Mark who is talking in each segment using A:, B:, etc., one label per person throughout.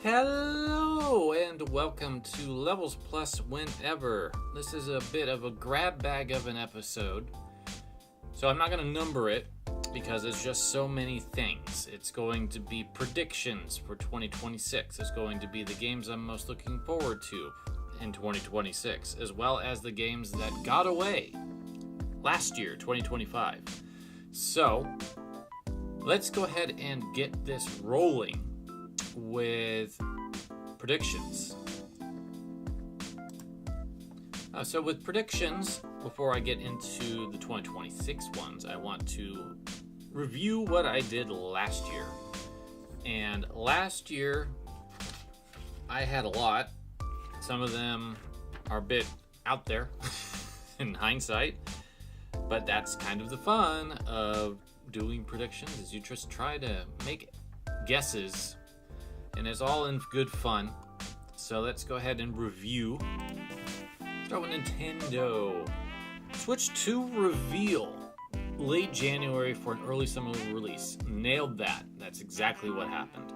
A: Hello and welcome to Levels Plus Whenever. This is a bit of a grab bag of an episode, so I'm not going to number it because it's just so many things. It's going to be predictions for 2026. It's going to be the games I'm most looking forward to in 2026, as well as the games that got away last year, 2025. So let's go ahead and get this rolling with predictions. So with predictions, before I get into the 2026 ones, I want to review what I did last year. And last year, I had a lot. Some of them are a bit out there in hindsight, but that's kind of the fun of doing predictions, is you just try to make guesses, and it's all in good fun. So let's go ahead and review. Start with Nintendo. Switch 2 reveal late January for an early summer release. Nailed that. That's exactly what happened.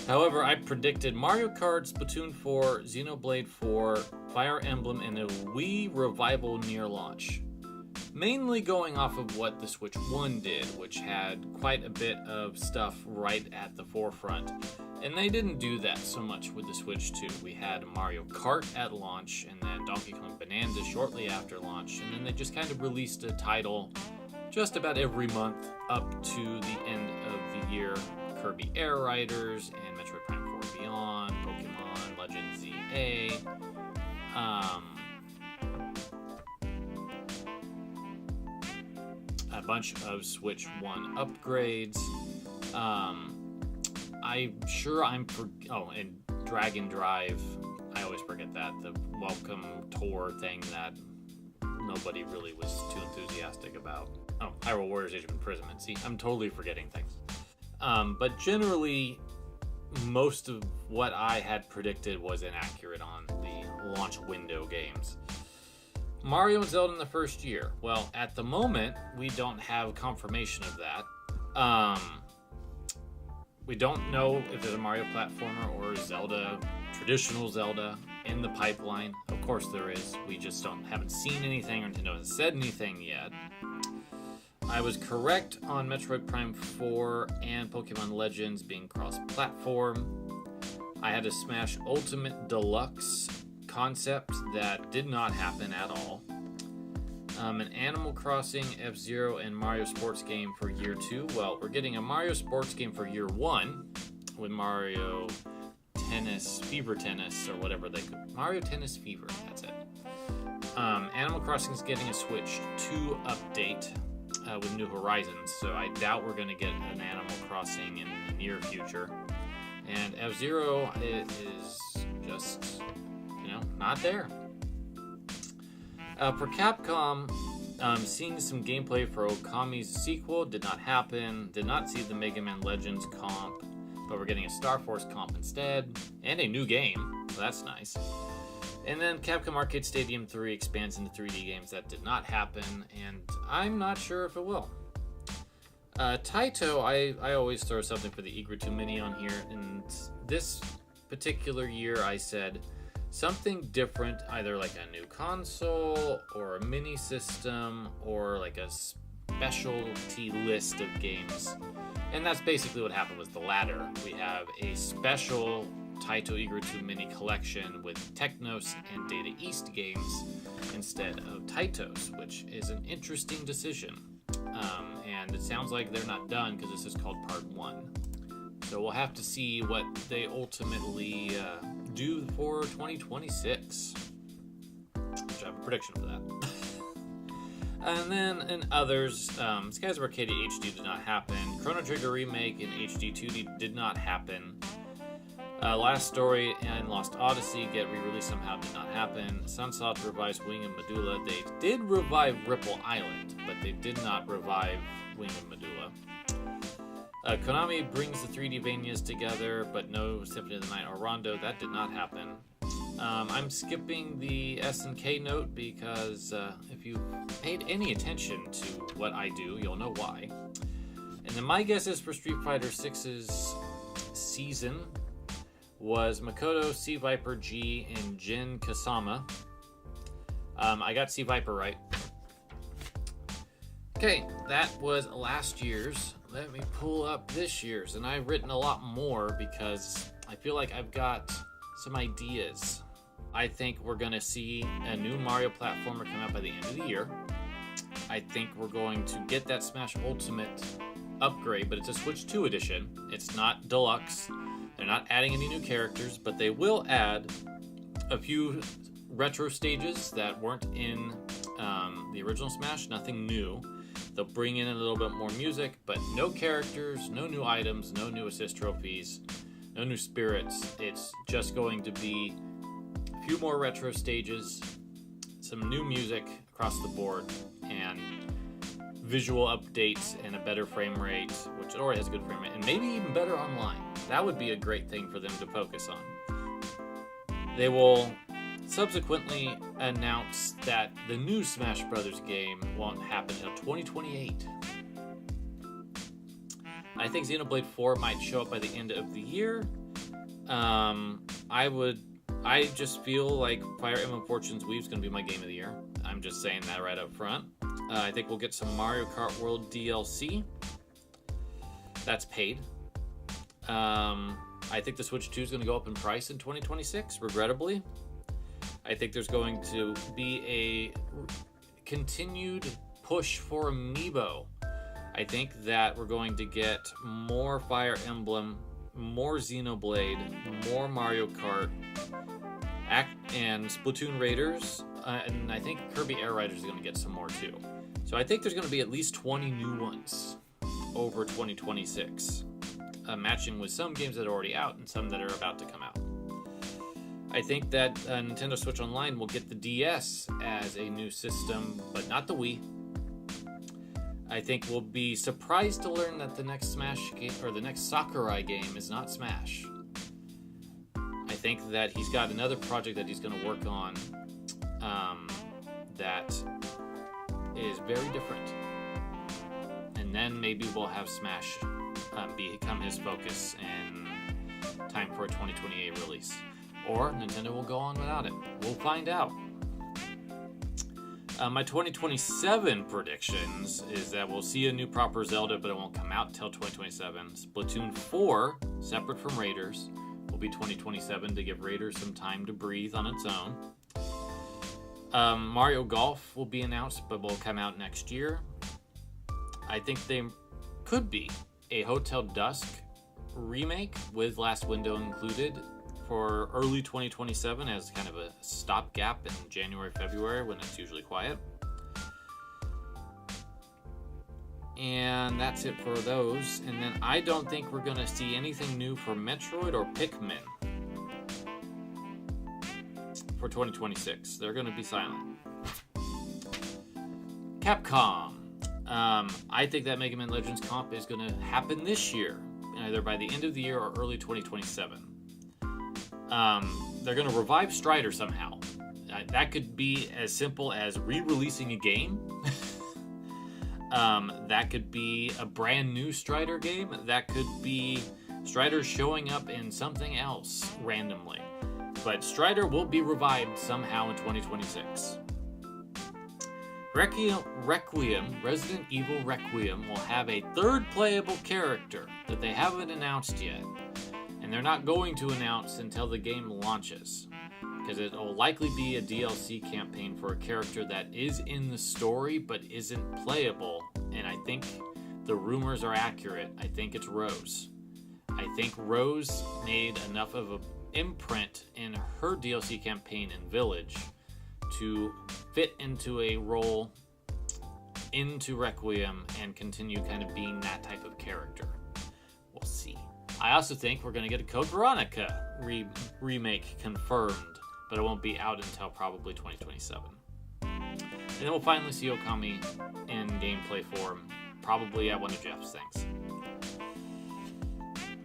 A: However, I predicted Mario Kart, Splatoon 4, Xenoblade 4, Fire Emblem, and a Wii revival near launch. Mainly going off of what the Switch 1 did, which had quite a bit of stuff right at the forefront. And they didn't do that so much with the Switch 2. We had Mario Kart at launch, and then Donkey Kong Bonanza shortly after launch, and then they just kind of released a title just about every month up to the end of the year. Kirby Air Riders, and Metroid Prime 4 Beyond, Pokemon Legends ZA, a bunch of Switch 1 upgrades. And Dragon Drive. I always forget that. The welcome tour thing that nobody really was too enthusiastic about. Oh, Hyrule Warriors Age of Imprisonment. See, I'm totally forgetting things. But generally, most of what I had predicted was inaccurate on the launch window games. Mario and Zelda in the first year. Well, at the moment, we don't have confirmation of that. We don't know if there's a Mario platformer or Zelda, traditional Zelda, in the pipeline. Of course there is. We just haven't seen anything, or Nintendo hasn't said anything yet. I was correct on Metroid Prime 4 and Pokemon Legends being cross-platform. I had a Smash Ultimate Deluxe concept that did not happen at all. An Animal Crossing, F-Zero, and Mario Sports game for year 2. Well, we're getting a Mario Sports game for year 1 with Mario Tennis, Fever Tennis, or whatever they could. Mario Tennis Fever, that's it. Animal Crossing is getting a Switch 2 update with New Horizons, so I doubt we're going to get an Animal Crossing in the near future. And F-Zero is just, not there. For Capcom, seeing some gameplay for Okami's sequel did not happen. Did not see the Mega Man Legends comp, but we're getting a Star Force comp instead, and a new game, so that's nice. And then Capcom Arcade Stadium 3 expands into 3D games. That did not happen, and I'm not sure if it will. Taito, I always throw something for the Eager 2 Mini on here, and this particular year I said something different, either like a new console or a mini system or like a specialty list of games. And that's basically what happened with the latter. We have a special Taito Eager 2 Mini collection with Technos and Data East games instead of Taitos, which is an interesting decision. And it sounds like they're not done because this is called Part 1. So we'll have to see what they ultimately do for 2026, which I have a prediction for that. And then in others, Skies of Arcadia HD did not happen. Chrono Trigger Remake in HD 2D did not happen. Last Story and Lost Odyssey get re-released somehow did not happen. Sunsoft revives Wing and Medulla. They did revive Ripple Island, but they did not revive Wing and Medulla. Konami brings the 3D Vanias together, but no Symphony of the Night or Rondo. That did not happen. I'm skipping the S&K note because if you paid any attention to what I do, you'll know why. And then my guess is for Street Fighter 6's season, was Makoto, Sea Viper G, and Jin Kasama. I got Sea Viper right. Okay, that was last year's. Let me pull up this year's, and I've written a lot more because I feel like I've got some ideas. I think we're going to see a new Mario platformer come out by the end of the year. I think we're going to get that Smash Ultimate upgrade, but it's a Switch 2 edition. It's not deluxe. They're not adding any new characters, but they will add a few retro stages that weren't in the original Smash. Nothing new. They'll bring in a little bit more music, but no characters, no new items, no new assist trophies, no new spirits. It's just going to be a few more retro stages, some new music across the board, and visual updates and a better frame rate, which it already has a good frame rate, and maybe even better online. That would be a great thing for them to focus on. They will subsequently announced that the new Smash Brothers game won't happen until 2028. I think Xenoblade 4 might show up by the end of the year. I just feel like Fire Emblem Fortune's Weave is going to be my game of the year. I'm just saying that right up front. I think we'll get some Mario Kart World DLC. That's paid. I think the Switch 2 is going to go up in price in 2026, regrettably. I think there's going to be a continued push for Amiibo. I think that we're going to get more Fire Emblem, more Xenoblade, more Mario Kart, and Splatoon Raiders, and I think Kirby Air Riders is going to get some more too. So I think there's going to be at least 20 new ones over 2026, matching with some games that are already out and some that are about to come out. I think that Nintendo Switch Online will get the DS as a new system, but not the Wii. I think we'll be surprised to learn that the next Smash game, or the next Sakurai game, is not Smash. I think that he's got another project that he's going to work on that is very different. And then maybe we'll have Smash become his focus in time for a 2028 release. Or Nintendo will go on without it. We'll find out. My 2027 predictions is that we'll see a new proper Zelda, but it won't come out until 2027. Splatoon 4, separate from Raiders, will be 2027 to give Raiders some time to breathe on its own. Mario Golf will be announced, but will come out next year. I think they could be a Hotel Dusk remake with Last Window included for early 2027 as kind of a stopgap in January, February when it's usually quiet. And that's it for those. And then I don't think we're going to see anything new for Metroid or Pikmin for 2026. They're going to be silent. Capcom. I think that Mega Man Legends comp is going to happen this year, either by the end of the year or early 2027. They're going to revive Strider somehow. That could be as simple as re-releasing a game. That could be a brand new Strider game. That could be Strider showing up in something else randomly. But Strider will be revived somehow in 2026. Requiem, Resident Evil Requiem, will have a third playable character that they haven't announced yet. And they're not going to announce until the game launches, because it will likely be a DLC campaign for a character that is in the story but isn't playable. And I think the rumors are accurate. I think it's Rose. I think Rose made enough of an imprint in her DLC campaign in Village to fit into a role into Requiem and continue kind of being that type of character. We'll see. I also think we're going to get a Code Veronica remake confirmed, but it won't be out until probably 2027. And then we'll finally see Okami in gameplay form, probably at one of Jeff's things.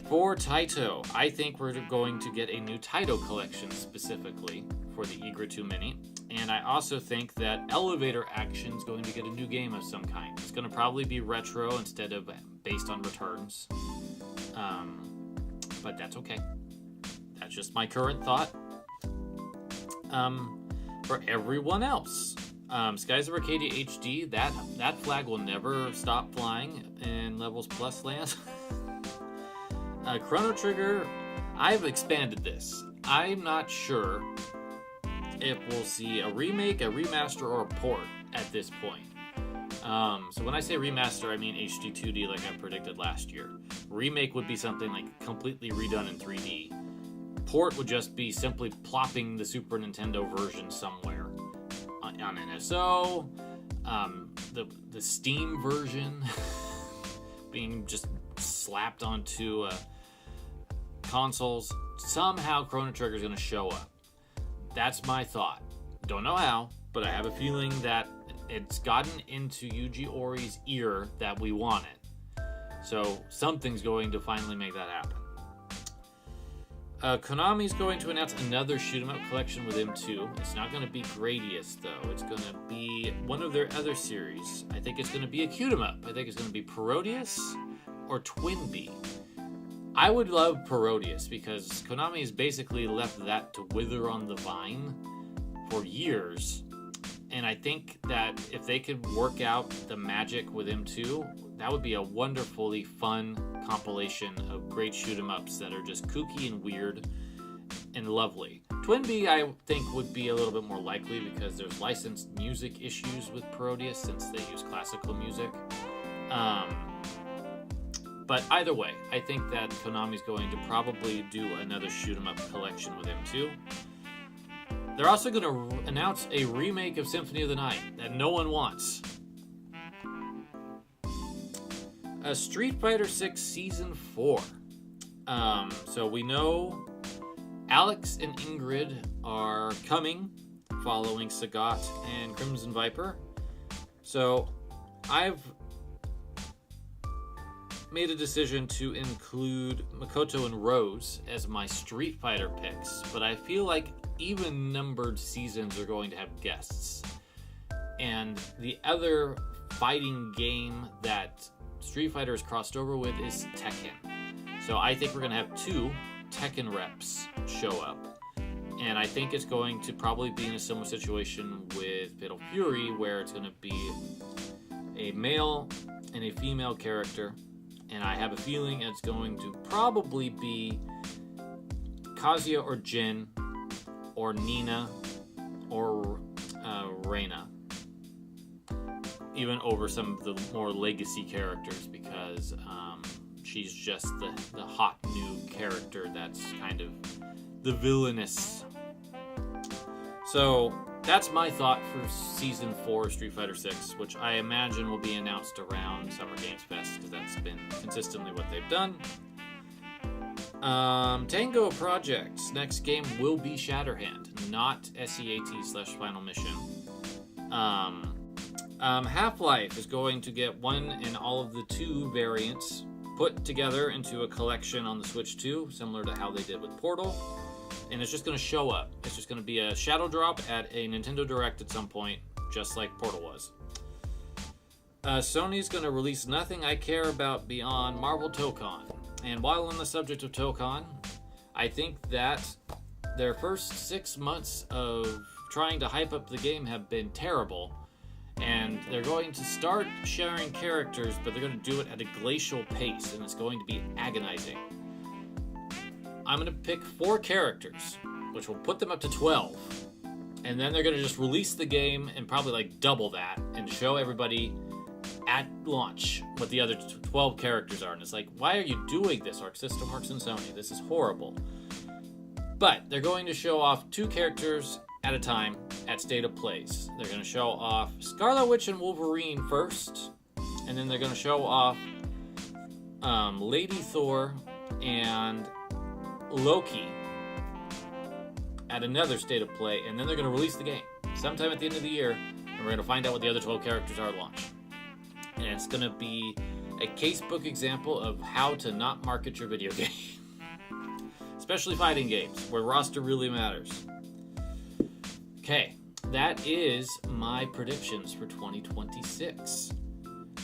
A: For Taito, I think we're going to get a new Taito collection specifically for the Igra 2 Mini. And I also think that Elevator Action is going to get a new game of some kind. It's going to probably be retro instead of based on returns. But that's okay. That's just my current thought. For everyone else, Skies of Arcadia HD, that flag will never stop flying in Levels Plus land. Chrono Trigger, I've expanded this. I'm not sure if we'll see a remake, a remaster, or a port at this point. So when I say remaster, I mean HD 2D like I predicted last year. Remake would be something like completely redone in 3D. Port would just be simply plopping the Super Nintendo version somewhere on NSO. The Steam version being just slapped onto consoles. Somehow Chrono Trigger is going to show up. That's my thought. Don't know how, but I have a feeling that it's gotten into Yuji Ori's ear that we want it. So something's going to finally make that happen. Konami's going to announce another shoot-'em-up collection with M2. It's not going to be Gradius, though. It's going to be one of their other series. I think it's going to be a cute-'em-up. I think it's going to be Parodius or Twinbee. I would love Parodius because Konami has basically left that to wither on the vine for years. And I think that if they could work out the magic with M2, that would be a wonderfully fun compilation of great shoot-'em-ups that are just kooky and weird and lovely. Twinbee, I think, would be a little bit more likely because there's licensed music issues with Parodius since they use classical music. But either way, I think that Konami's going to probably do another shoot-'em-up collection with M2. They're also going to announce a remake of Symphony of the Night that no one wants. Street Fighter VI Season 4. So we know Alex and Ingrid are coming following Sagat and Crimson Viper. So I've made a decision to include Makoto and Rose as my Street Fighter picks, but I feel like even-numbered seasons are going to have guests. And the other fighting game that Street Fighter is crossed over with is Tekken. So I think we're going to have 2 Tekken reps show up. And I think it's going to probably be in a similar situation with Fatal Fury, where it's going to be a male and a female character. And I have a feeling it's going to probably be Kazuya or Jin, or Nina, or Reina. Even over some of the more legacy characters, because she's just the hot new character that's kind of the villainous. So that's my thought for Season 4 Street Fighter VI, which I imagine will be announced around Summer Games Fest, because that's been consistently what they've done. Tango Project's next game will be Shatterhand, not SEAT/Final Mission. Half-Life is going to get one and all of the 2 variants put together into a collection on the Switch 2, similar to how they did with Portal. And it's just going to show up. It's just going to be a shadow drop at a Nintendo Direct at some point, just like Portal was. Sony's going to release Nothing I Care About beyond Marvel Tokon. And while on the subject of Tokon, I think that their first 6 months of trying to hype up the game have been terrible. And they're going to start sharing characters, but they're going to do it at a glacial pace, and it's going to be agonizing. I'm going to pick 4 characters, which will put them up to 12. And then they're going to just release the game and probably like double that and show everybody at launch what the other 12 characters are. And it's like, why are you doing this? Arc System Works in Sony. This is horrible. But they're going to show off 2 characters at a time at State of Plays. They're going to show off Scarlet Witch and Wolverine first, and then they're going to show off Lady Thor and Loki at another State of Play, and then they're going to release the game sometime at the end of the year, and we're going to find out what the other 12 characters are at launch. And it's going to be a casebook example of how to not market your video game. Especially fighting games, where roster really matters. Okay, that is my predictions for 2026.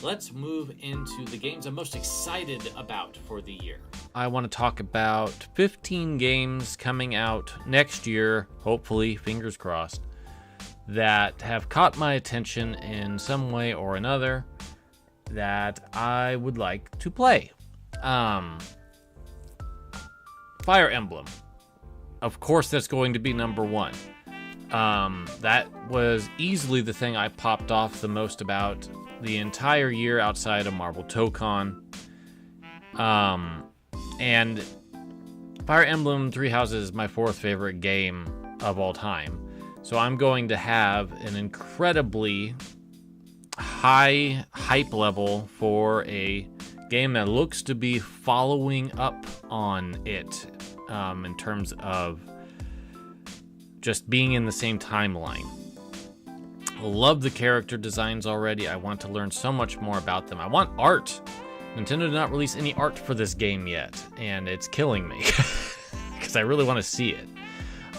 A: Let's move into the games I'm most excited about for the year.
B: I want to talk about 15 games coming out next year, hopefully, fingers crossed, that have caught my attention in some way or another that I would like to play. Fire Emblem. Of course, that's going to be number one. That was easily the thing I popped off the most about the entire year outside of Marvel Tokon. And Fire Emblem Three Houses is my fourth favorite game of all time. So I'm going to have an incredibly high hype level for a game that looks to be following up on it in terms of just being in the same timeline. Love the character designs already. I want to learn so much more about them. I want art. Nintendo did not release any art for this game yet, and it's killing me because I really want to see it.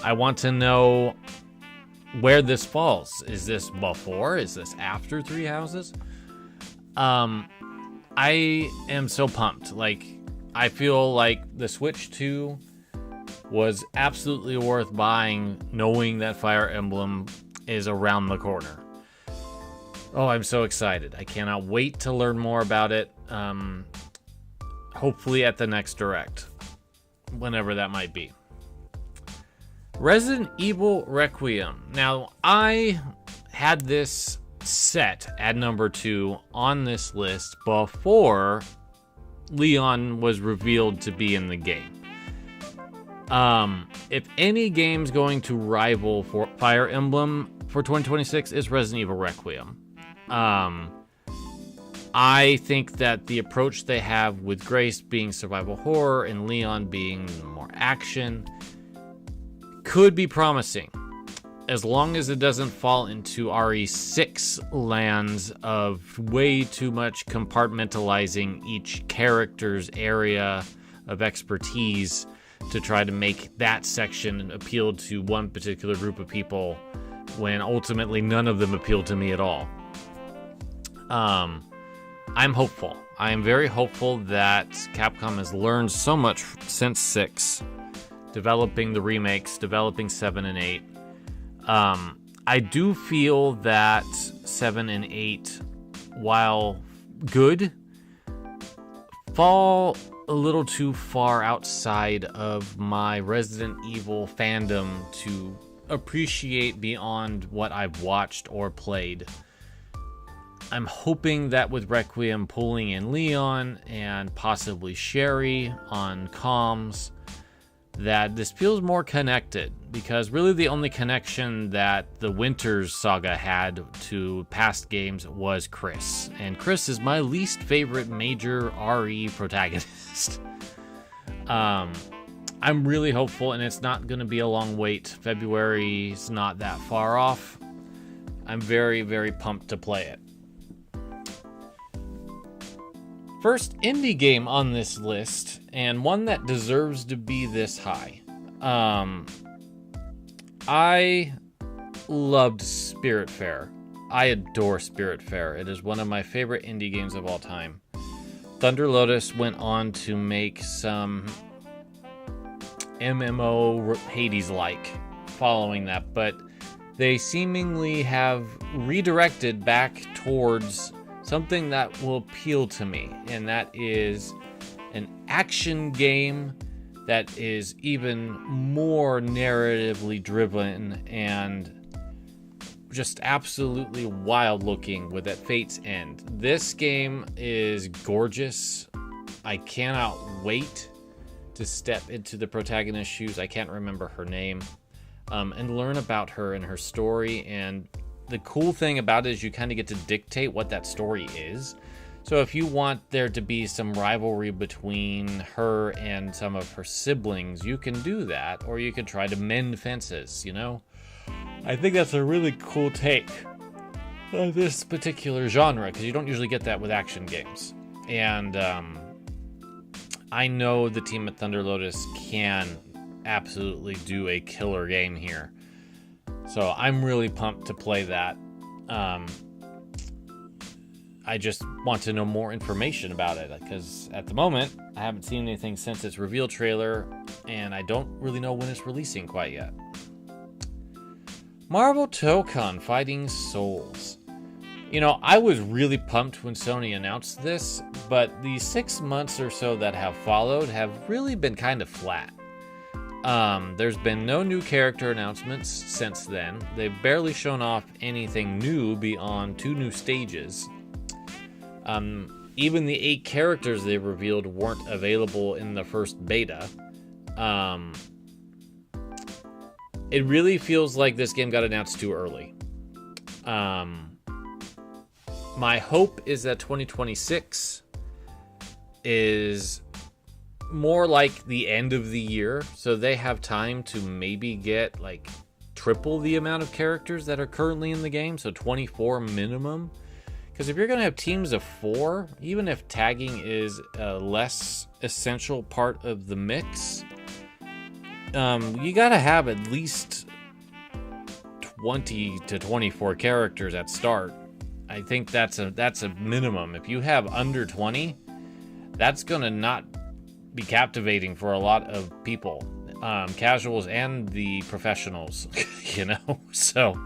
B: I want to know where this falls. Is this before? Is this after Three Houses? I am so pumped. Like, I feel like the Switch 2 was absolutely worth buying, knowing that Fire Emblem is around the corner. Oh, I'm so excited. I cannot wait to learn more about it. Hopefully at the next Direct, whenever that might be. Resident Evil Requiem. Now, I had this set at number 2 on this list before Leon was revealed to be in the game. If any game's going to rival for Fire Emblem for 2026, it's Resident Evil Requiem. I think that the approach they have with Grace being survival horror and Leon being more action could be promising, as long as it doesn't fall into RE6 lands of way too much compartmentalizing each character's area of expertise to try to make that section appeal to one particular group of people when ultimately none of them appeal to me at all. I'm hopeful. I am very hopeful that Capcom has learned so much since 6, developing the remakes, developing 7 and 8. I do feel that 7 and 8, while good, fall a little too far outside of my Resident Evil fandom to appreciate beyond what I've watched or played. I'm hoping that with Requiem pulling in Leon and possibly Sherry on comms, that this feels more connected, because really the only connection that the Winters saga had to past games was Chris, and Chris is my least favorite major RE protagonist. I'm really hopeful, and it's not going to be a long wait. February's not that far off. I'm very, very pumped to play it. First indie game on this list, and one that deserves to be this high. I loved Spiritfarer. I adore Spiritfarer. It is one of my favorite indie games of all time. Thunder Lotus went on to make some MMO Hades-like following that, but they seemingly have redirected back towards something that will appeal to me, and that is an action game that is even more narratively driven and just absolutely wild looking with At Fate's End. This game is gorgeous. I cannot wait to step into the protagonist's shoes. I can't remember her name, and learn about her and her story. And the cool thing about it is you kind of get to dictate what that story is. So if you want there to be some rivalry between her and some of her siblings, you can do that, or you can try to mend fences, you know? I think that's a really cool take on this particular genre, because you don't usually get that with action games. And I know the team at Thunder Lotus can absolutely do a killer game here. So I'm really pumped to play that. I just want to know more information about it, because at the moment I haven't seen anything since its reveal trailer, and I don't really know when it's releasing quite yet. Marvel Tokon Fighting Souls. You know, I was really pumped when Sony announced this, but the 6 months or so that have followed have really been kind of flat. There's been no new character announcements since then. They've barely shown off anything new beyond 2 new stages. Even the 8 characters they revealed weren't available in the first beta. It really feels like this game got announced too early. My hope is that 2026 is more like the end of the year, so they have time to maybe get like triple the amount of characters that are currently in the game, so 24 minimum. Because if you're going to have teams of 4, even if tagging is a less essential part of the mix, you got to have at least 20 to 24 characters at start. I think that's a minimum. If you have under 20, that's going to not be captivating for a lot of people, casuals and the professionals, you know? So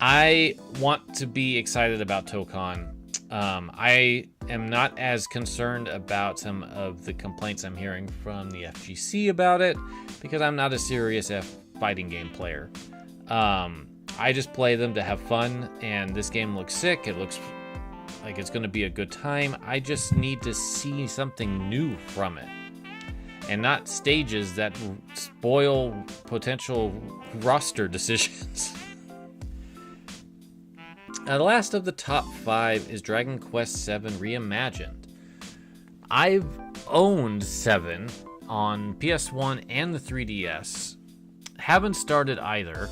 B: I want to be excited about Tokon. I am not as concerned about some of the complaints I'm hearing from the FGC about it, because I'm not a serious fighting game player. I just play them to have fun, and this game looks sick. It looks like it's going to be a good time. I just need to see something new from it, and not stages that spoil potential roster decisions. The last of the top 5 is Dragon Quest VII Reimagined. I've owned 7 on PS1 and the 3DS. Haven't started either,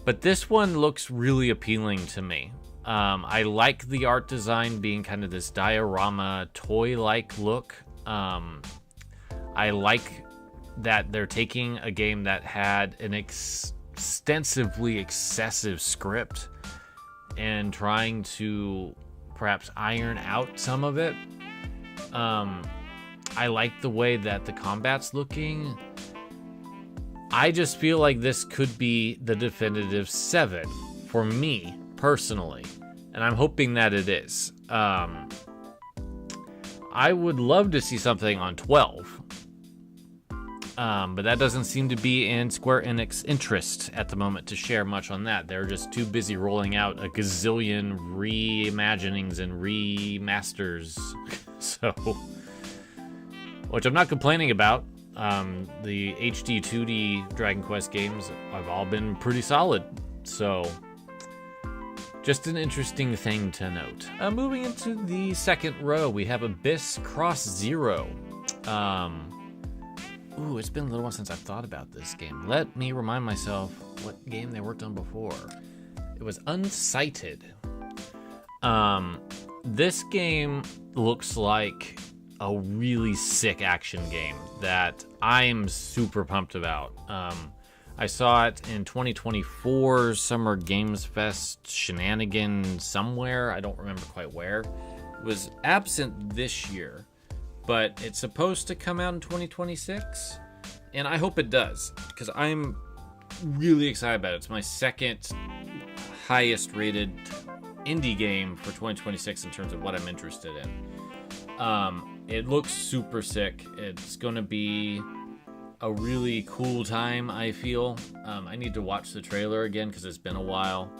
B: but this one looks really appealing to me. I like the art design being kind of this diorama, toy-like look. I like that they're taking a game that had an extensively excessive script and trying to perhaps iron out some of it. I like the way that the combat's looking. I just feel like this could be the definitive 7 for me personally, and I'm hoping that it is. I would love to see something on 12, but that doesn't seem to be in Square Enix interest at the moment to share much on that. They're just too busy rolling out a gazillion reimaginings and remasters. So, which I'm not complaining about. The HD 2D Dragon Quest games have all been pretty solid. So, just an interesting thing to note. Moving into the second row, we have Abyss Cross Zero. It's been a little while since I've thought about this game. Let me remind myself what game they worked on before. It was Unsighted. This game looks like a really sick action game that I'm super pumped about. I saw it in 2024's Summer Games Fest shenanigan somewhere. I don't remember quite where. It was absent this year, but it's supposed to come out in 2026, and I hope it does, because I'm really excited about it. It's my second highest rated indie game for 2026 in terms of what I'm interested in. It looks super sick. It's going to be a really cool time, I feel. I need to watch the trailer again because it's been a while.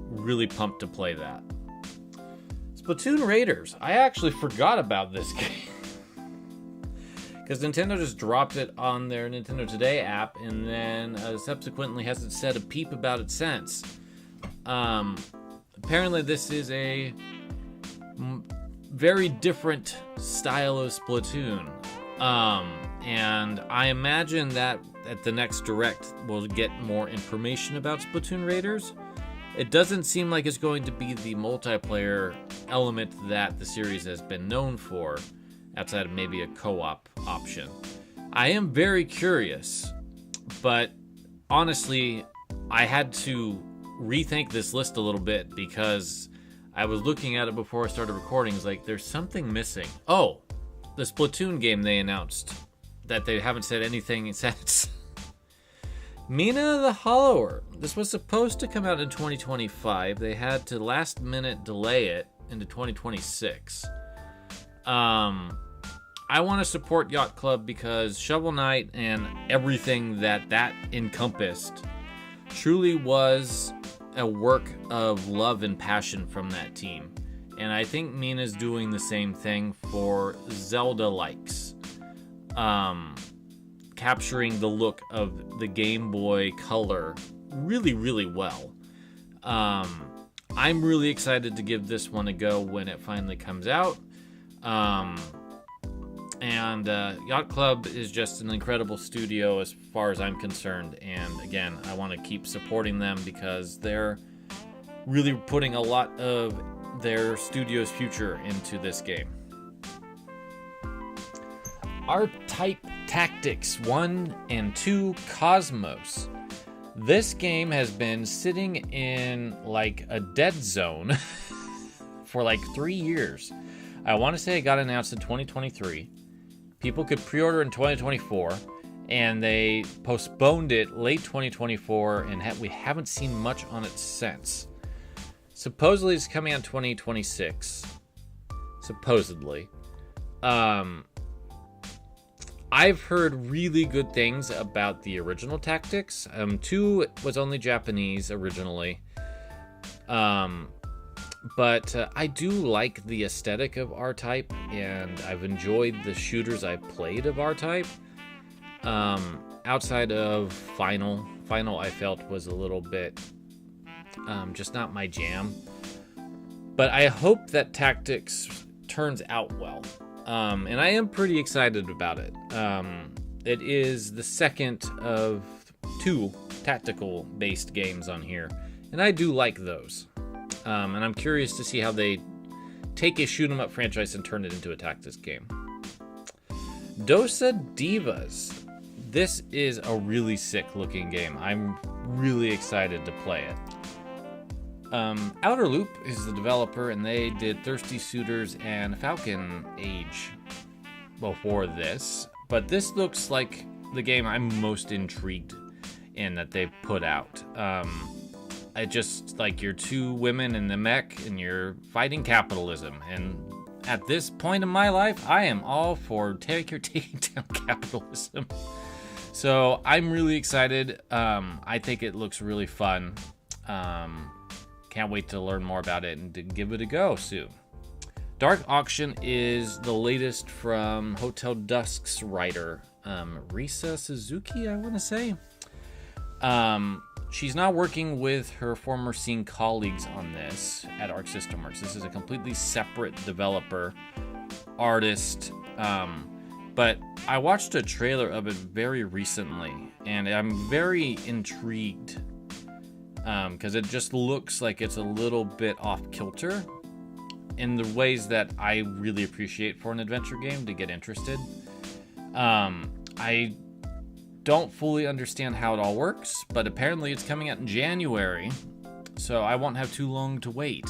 B: Really pumped to play that. Splatoon Raiders. I actually forgot about this game. Because Nintendo just dropped it on their Nintendo Today app, and then subsequently hasn't said a peep about it since. Apparently this is a very different style of Splatoon. And I imagine that at the next Direct we'll get more information about Splatoon Raiders. It doesn't seem like it's going to be the multiplayer element that the series has been known for, outside of maybe a co-op option. I am very curious, but honestly, I had to rethink this list a little bit because I was looking at it before I started recording. It's like, there's something missing. Oh, the Splatoon game they announced that they haven't said anything since. Mina the Hollower. This was supposed to come out in 2025. They had to last minute delay it into 2026. I want to support Yacht Club because Shovel Knight and everything that encompassed truly was a work of love and passion from that team. And I think Mina's doing the same thing for Zelda likes. Capturing the look of the Game Boy Color really, really well. I'm really excited to give this one a go when it finally comes out. And Yacht Club is just an incredible studio as far as I'm concerned. And again, I want to keep supporting them because they're really putting a lot of their studio's future into this game. R-Type Tactics 1 and 2 Cosmos. This game has been sitting in like a dead zone for like 3 years. I want to say it got announced in 2023. People could pre-order in 2024, and they postponed it late 2024, and we haven't seen much on it since. Supposedly it's coming out in 2026. Supposedly. I've heard really good things about the original Tactics. 2 was only Japanese originally. But I do like the aesthetic of R-Type, and I've enjoyed the shooters I've played of R-Type. Outside of Final I felt was a little bit just not my jam. But I hope that Tactics turns out well. And I am pretty excited about it. It is the second of 2 tactical-based games on here, and I do like those. And I'm curious to see how they take a shoot-'em-up franchise and turn it into a tactics game. Dosa Divas. This is a really sick-looking game. I'm really excited to play it. Outer Loop is the developer, and they did Thirsty Suitors and Falcon Age before this. But this looks like the game I'm most intrigued in that they've put out. I just like you're 2 women in the mech, and you're fighting capitalism. And at this point in my life, I am all for taking down capitalism. So I'm really excited. I think it looks really fun. Can't wait to learn more about it and to give it a go soon. Dark Auction is the latest from Hotel Dusk's writer, Risa Suzuki, I want to say. She's not working with her former scene colleagues on this at Arc System Works. This is a completely separate developer, artist. But I watched a trailer of it very recently, and I'm very intrigued. Because it just looks like it's a little bit off kilter in the ways that I really appreciate for an adventure game to get interested. I don't fully understand how it all works, but apparently it's coming out in January, so I won't have too long to wait.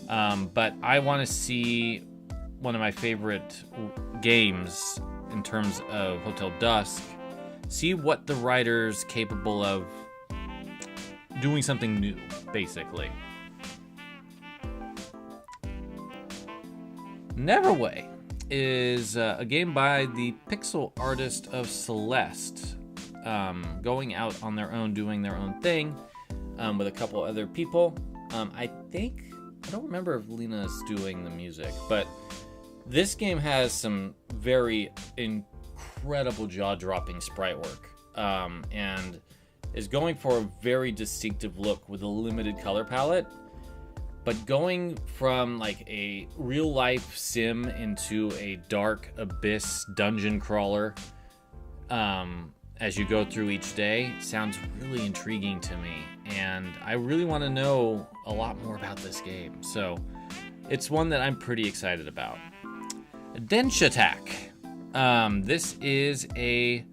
B: But I want to see one of my favorite games in terms of Hotel Dusk, see what the writer's capable of doing something new, basically. Neverway is a game by the pixel artist of Celeste, going out on their own, doing their own thing with a couple other people. I don't remember if Lena's doing the music, but this game has some very incredible jaw-dropping sprite work, and is going for a very distinctive look with a limited color palette, but going from like a real life sim into a dark abyss dungeon crawler as you go through each day sounds really intriguing to me, and I really want to know a lot more about this game, so it's one that I'm pretty excited about. Dench Attack. This is a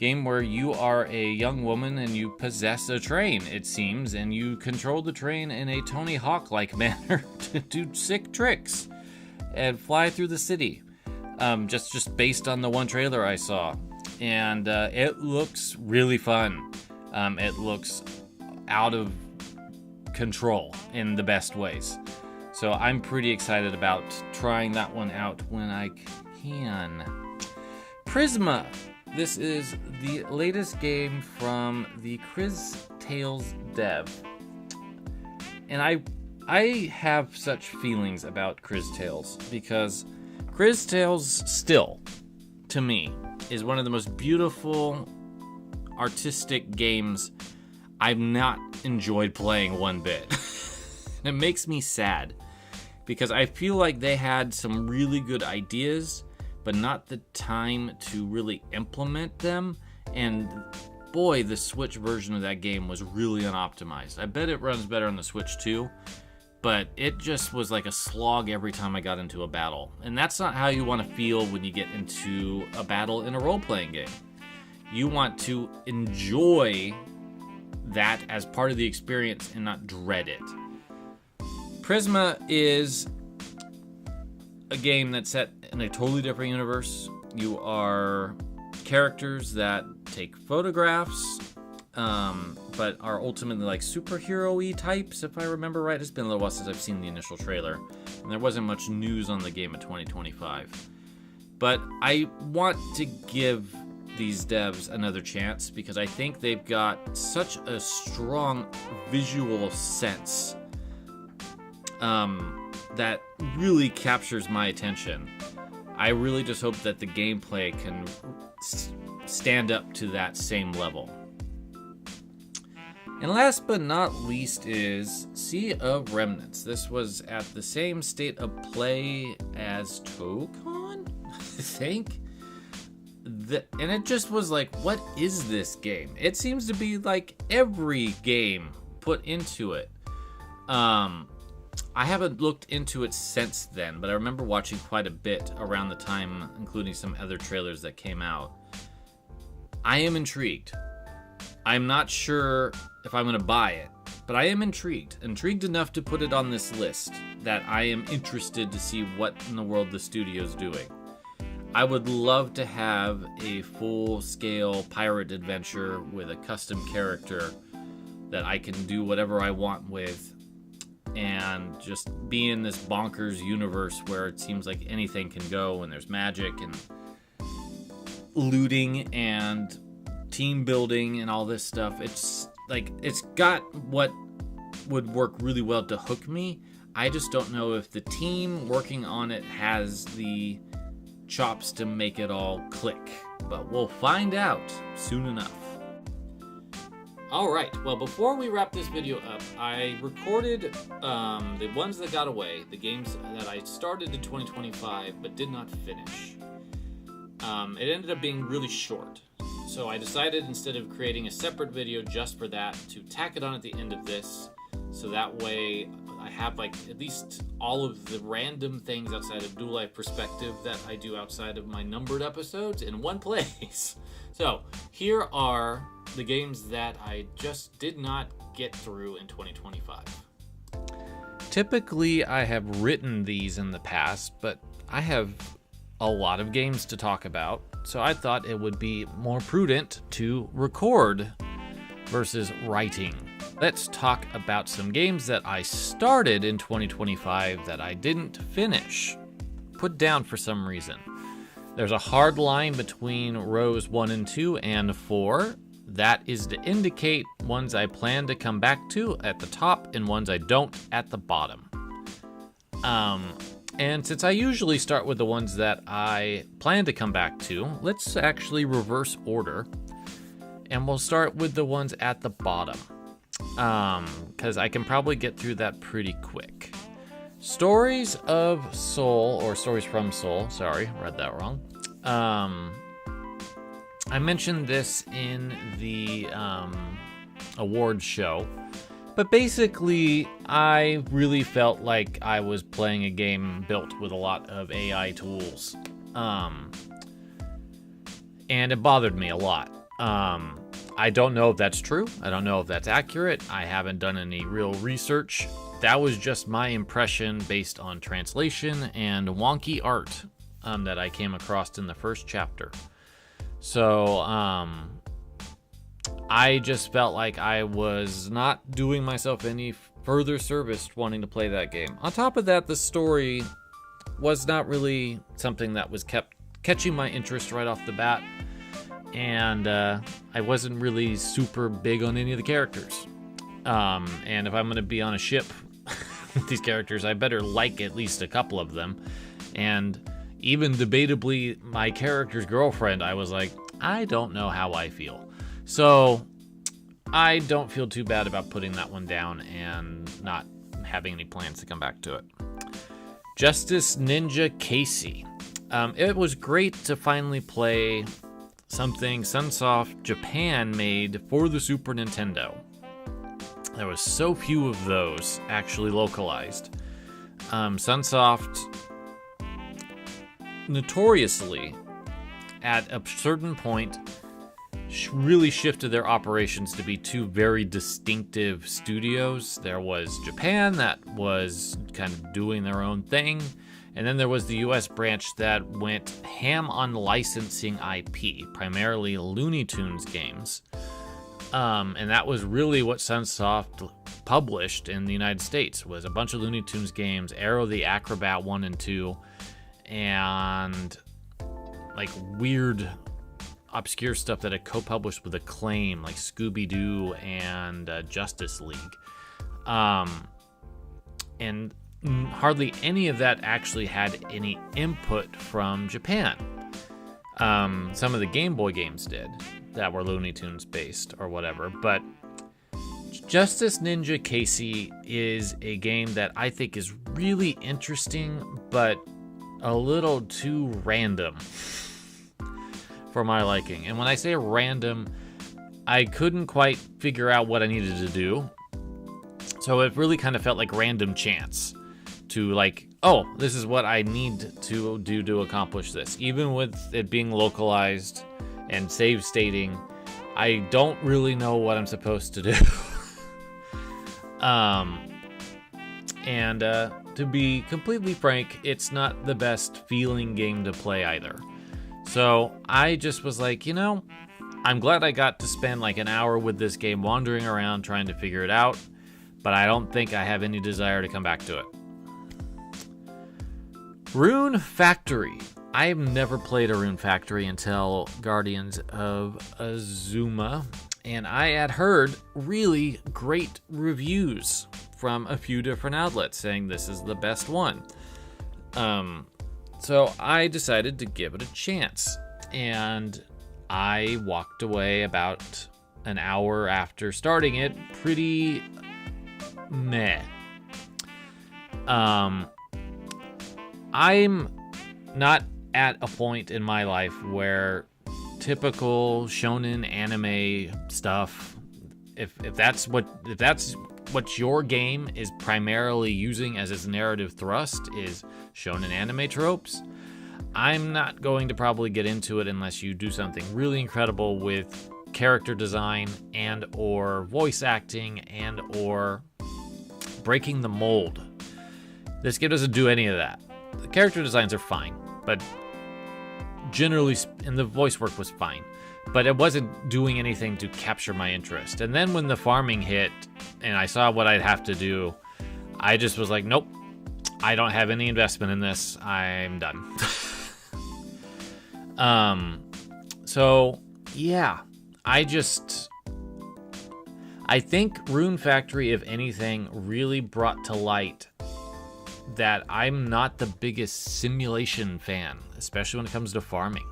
B: game where you are a young woman and you possess a train, it seems, and you control the train in a Tony Hawk-like manner to do sick tricks and fly through the city. Just based on the one trailer I saw. And it looks really fun. It looks out of control in the best ways. So I'm pretty excited about trying that one out when I can. Prisma. This is the latest game from the Criz Tales dev. And I have such feelings about Criz Tales because Criz Tales still, to me, is one of the most beautiful artistic games I've not enjoyed playing one bit. And it makes me sad because I feel like they had some really good ideas, but not the time to really implement them. And boy, the Switch version of that game was really unoptimized. I bet it runs better on the Switch too, but it just was like a slog every time I got into a battle. And that's not how you want to feel when you get into a battle in a role-playing game. You want to enjoy that as part of the experience and not dread it. Prisma is a game that's set in a totally different universe. You are characters that take photographs, but are ultimately like superhero-y types, if I remember right. It's been a little while since I've seen the initial trailer, and there wasn't much news on the game at 2025. But I want to give these devs another chance because I think they've got such a strong visual sense that really captures my attention. I really just hope that the gameplay can stand up to that same level. And last but not least is Sea of Remnants. This was at the same state of play as ToeCon, I think. And it just was like, what is this game? It seems to be like every game put into it. I haven't looked into it since then, but I remember watching quite a bit around the time, including some other trailers that came out. I am intrigued. I'm not sure if I'm going to buy it, but I am intrigued. Intrigued enough to put it on this list that I am interested to see what in the world the studio's doing. I would love to have a full-scale pirate adventure with a custom character that I can do whatever I want with and just be in this bonkers universe where it seems like anything can go and there's magic and looting and team building and all this stuff. It's like, it's got what would work really well to hook me. I just don't know if the team working on it has the chops to make it all click, but we'll find out soon enough. Alright, well, before we wrap this video up, I recorded the ones that got away, the games that I started in 2025 but did not finish. It ended up being really short, so I decided instead of creating a separate video just for that, to tack it on at the end of this, so that way I have like at least all of the random things outside of Dual Life Perspective that I do outside of my numbered episodes in one place. So here are the games that I just did not get through in 2025. Typically, I have written these in the past, but I have a lot of games to talk about, so I thought it would be more prudent to record versus writing. Let's talk about some games that I started in 2025 that I didn't finish, put down for some reason. There's a hard line between rows 1 and 2 and 4. That is to indicate ones I plan to come back to at the top and ones I don't at the bottom. And since I usually start with the ones that I plan to come back to, let's actually reverse order. And we'll start with the ones at the bottom. Because I can probably get through that pretty quick. Stories of Soul, or Stories from Soul, sorry, read that wrong. I mentioned this in the awards show, but basically I really felt like I was playing a game built with a lot of AI tools, and it bothered me a lot. I don't know if that's true. I don't know if that's accurate. I haven't done any real research. That was just my impression based on translation and wonky art that I came across in the first chapter. So I just felt like I was not doing myself any further service wanting to play that game. On top of that, the story was not really something that was kept catching my interest right off the bat. And I wasn't really super big on any of the characters. And if I'm going to be on a ship with these characters, I better like at least a couple of them. And even debatably, my character's girlfriend, I was like, I don't know how I feel. So I don't feel too bad about putting that one down and not having any plans to come back to it. Justice Ninja Casey. It was great to finally play something Sunsoft Japan made for the Super Nintendo. There was so few of those actually localized. Sunsoft notoriously, at a certain point, really shifted their operations to be two very distinctive studios. There was Japan that was kind of doing their own thing, and then there was the US branch that went ham on licensing IP, primarily Looney Tunes games. And that was really what Sunsoft published in the United States, was a bunch of Looney Tunes games, Arrow the Acrobat 1 and 2, and like weird obscure stuff that it co-published with Acclaim, like Scooby-Doo and Justice League. And hardly any of that actually had any input from Japan. Some of the Game Boy games did that were Looney Tunes based or whatever, but Justice Ninja Casey is a game that I think is really interesting, but a little too random for my liking. And when I say random, I couldn't quite figure out what I needed to do. So it really kind of felt like random chance to like, oh, this is what I need to do to accomplish this. Even with it being localized and save stating, I don't really know what I'm supposed to do. To be completely frank, it's not the best feeling game to play either. So I just was like, I'm glad I got to spend like an hour with this game wandering around trying to figure it out, but I don't think I have any desire to come back to it. Rune Factory. I've never played a Rune Factory until Guardians of Azuma, and I had heard really great reviews from a few different outlets saying this is the best one. So I decided to give it a chance, and I walked away about an hour after starting it pretty meh. I'm not at a point in my life where typical shonen anime stuff, if that's what your game is primarily using as its narrative thrust is shonen anime tropes, I'm not going to probably get into it unless you do something really incredible with character design and or voice acting and or breaking the mold. This game doesn't do any of that. The character designs are fine, but generally, and the voice work was fine, but it wasn't doing anything to capture my interest. And then when the farming hit and I saw what I'd have to do, I just was like, nope, I don't have any investment in this. I'm done. So yeah, I think Rune Factory, if anything, really brought to light that I'm not the biggest simulation fan, especially when it comes to farming.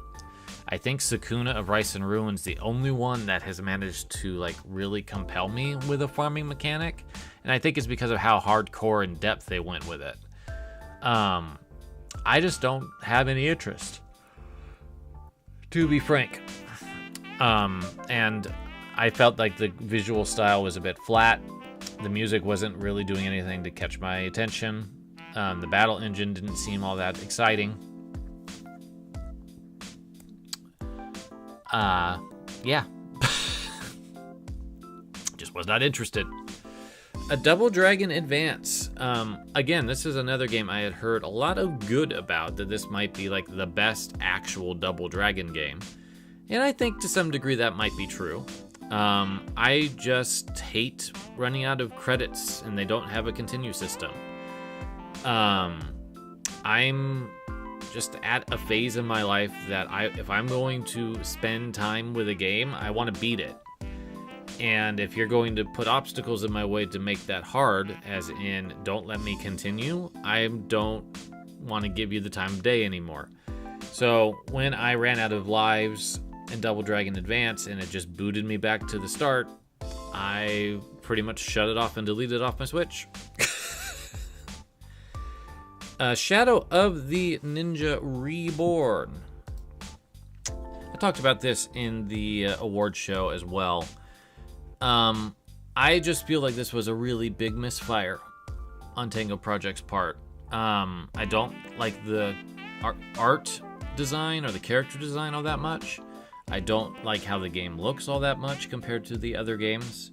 B: I think Sakuna of Rice and Ruin's the only one that has managed to like really compel me with a farming mechanic, and I think it's because of how hardcore in depth they went with it. I just don't have any interest, to be frank. And I felt like the visual style was a bit flat. The music wasn't really doing anything to catch my attention. The battle engine didn't seem all that exciting. yeah. Just was not interested. A Double Dragon Advance. Again, this is another game I had heard a lot of good about, that this might be like the best actual Double Dragon game. And I think to some degree that might be true. I just hate running out of credits and they don't have a continue system. I'm just at a phase in my life that if I'm going to spend time with a game, I want to beat it. And if you're going to put obstacles in my way to make that hard, as in don't let me continue, I don't want to give you the time of day anymore. So when I ran out of lives in Double Dragon Advance and it just booted me back to the start, I pretty much shut it off and deleted it off my Switch. Shadow of the Ninja Reborn. I talked about this in the award show as well. I just feel like this was a really big misfire on Tango Project's part. I don't like the art design or the character design all that much. I don't like how the game looks all that much compared to the other games.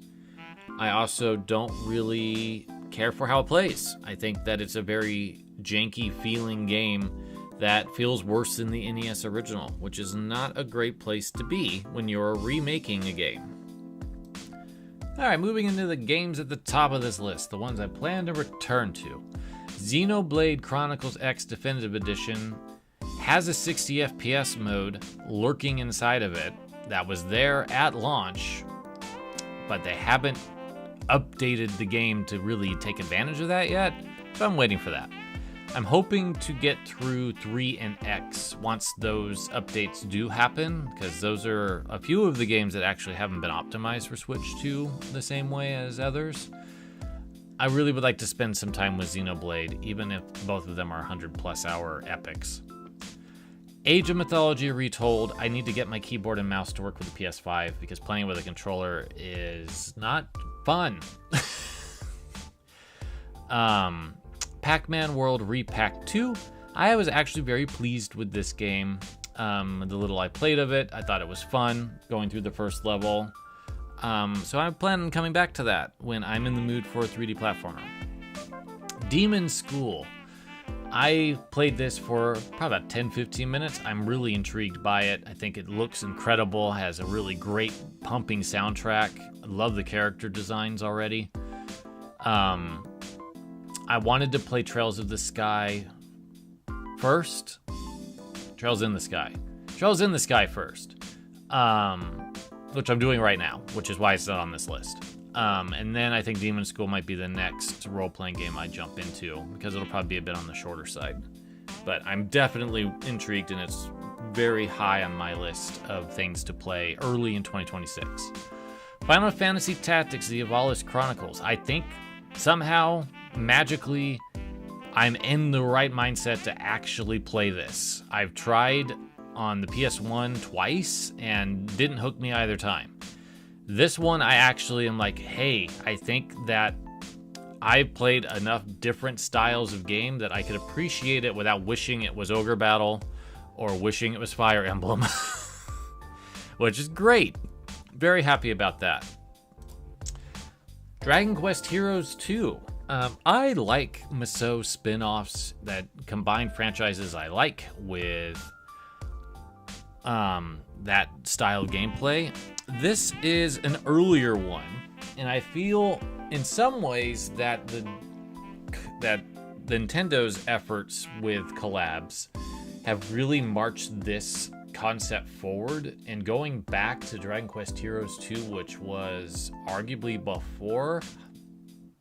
B: I also don't really care for how it plays. I think that it's a very janky feeling game that feels worse than the NES original, which is not a great place to be when you're remaking a game. Alright, moving into the games at the top of this list, the ones I plan to return to. Xenoblade Chronicles X Definitive Edition has a 60 FPS mode lurking inside of it that was there at launch, but they haven't updated the game to really take advantage of that yet, so I'm waiting for that. I'm hoping to get through 3 and X once those updates do happen, because those are a few of the games that actually haven't been optimized for Switch 2 the same way as others. I really would like to spend some time with Xenoblade, even if both of them are 100+ hour epics. Age of Mythology Retold. I need to get my keyboard and mouse to work with the PS5 because playing with a controller is not fun. Pac-Man World Repack 2. I was actually very pleased with this game. The little I played of it, I thought it was fun going through the first level. So I plan on coming back to that when I'm in the mood for a 3D platformer. Demon School. I played this for probably about 10-15 minutes. I'm really intrigued by it. I think it looks incredible, has a really great pumping soundtrack. I love the character designs already. I wanted to play Trails of the Sky first. Trails in the Sky first. Which I'm doing right now, which is why it's not on this list. And then I think Demon School might be the next role-playing game I jump into, because it'll probably be a bit on the shorter side. But I'm definitely intrigued, and it's very high on my list of things to play early in 2026. Final Fantasy Tactics, the LVLS Chronicles. I think somehow, magically, I'm in the right mindset to actually play this. I've tried on the PS1 twice and didn't hook me either time. This one, I actually am like, hey, I think that I've played enough different styles of game that I could appreciate it without wishing it was Ogre Battle or wishing it was Fire Emblem, which is great. Very happy about that. Dragon Quest Heroes 2. I like Musou spin-offs that combine franchises I like with that style of gameplay. This is an earlier one, and I feel in some ways that Nintendo's efforts with collabs have really marched this concept forward. And going back to Dragon Quest Heroes 2, which was arguably before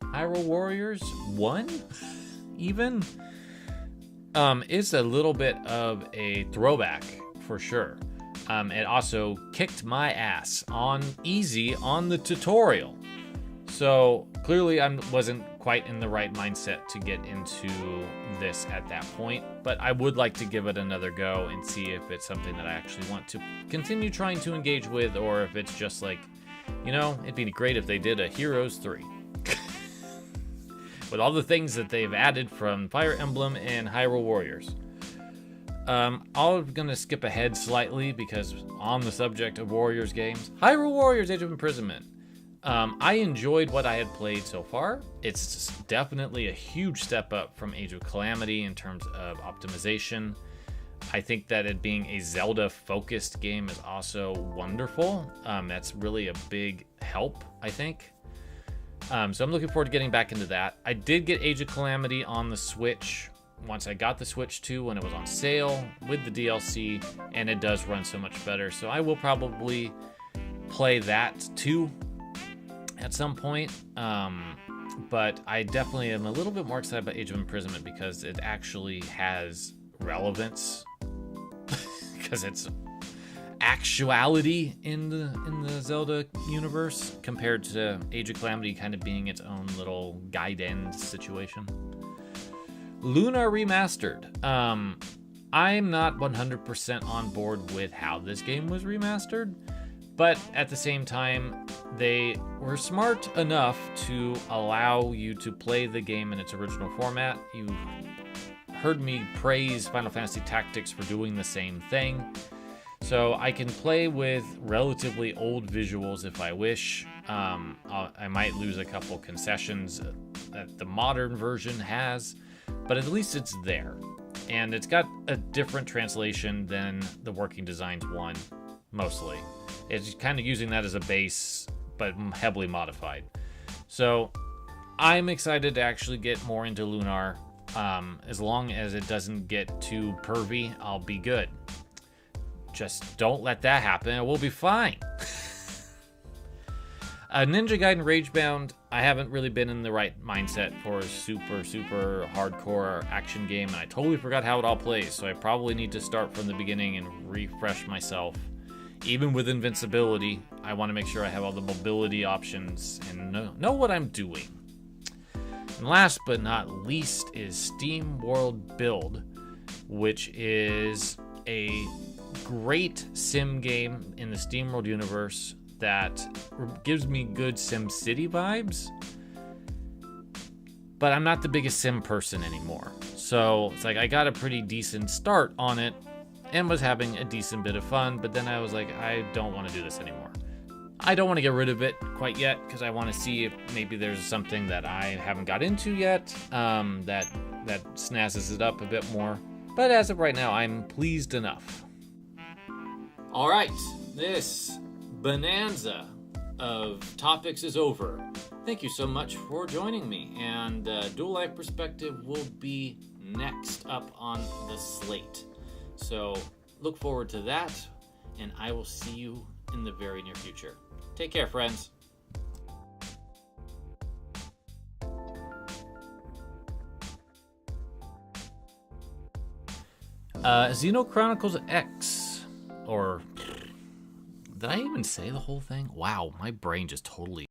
B: Hyrule Warriors 1, even, is a little bit of a throwback for sure. It also kicked my ass on easy on the tutorial. So clearly I wasn't quite in the right mindset to get into this at that point, but I would like to give it another go and see if it's something that I actually want to continue trying to engage with, or if it's just like, you know, it'd be great if they did a Heroes 3. With all the things that they've added from Fire Emblem and Hyrule Warriors. I'm going to skip ahead slightly because on the subject of Warriors games, Hyrule Warriors Age of Imprisonment. I enjoyed what I had played so far. It's definitely a huge step up from Age of Calamity in terms of optimization. I think that it being a Zelda-focused game is also wonderful. That's really a big help, I think. So I'm looking forward to getting back into that. I did get Age of Calamity on the Switch once I got the Switch 2 when it was on sale with the DLC, and it does run so much better. So I will probably play that too at some point. But I definitely am a little bit more excited about Age of Imprisonment because it actually has relevance because it's actuality in the Zelda universe compared to Age of Calamity kind of being its own little guide-end situation. Lunar Remastered. I'm not 100% on board with how this game was remastered, but at the same time, they were smart enough to allow you to play the game in its original format. You heard me praise Final Fantasy Tactics for doing the same thing. So I can play with relatively old visuals if I wish. I might lose a couple concessions that the modern version has, but at least it's there. And it's got a different translation than the Working Designs one, mostly. It's kind of using that as a base, but heavily modified. So I'm excited to actually get more into Lunar. As long as it doesn't get too pervy, I'll be good. Just don't let that happen and we'll be fine. Ninja Gaiden Ragebound, I haven't really been in the right mindset for a super hardcore action game, and I totally forgot how it all plays, so I probably need to start from the beginning and refresh myself. Even with invincibility, I want to make sure I have all the mobility options and know what I'm doing. And last but not least is Steam World Build, which is a great sim game in the SteamWorld universe that gives me good SimCity vibes, but I'm not the biggest sim person anymore. So it's like I got a pretty decent start on it and was having a decent bit of fun, but then I was like, I don't want to do this anymore. I don't want to get rid of it quite yet because I want to see if maybe there's something that I haven't got into yet that snazzes it up a bit more. But as of right now, I'm pleased enough. All right, this bonanza of topics is over. Thank you so much for joining me, and Dual Life Perspective will be next up on the slate. So look forward to that, and I will see you in the very near future. Take care, friends. Xenochronicles X, or did I even say the whole thing? Wow, my brain just totally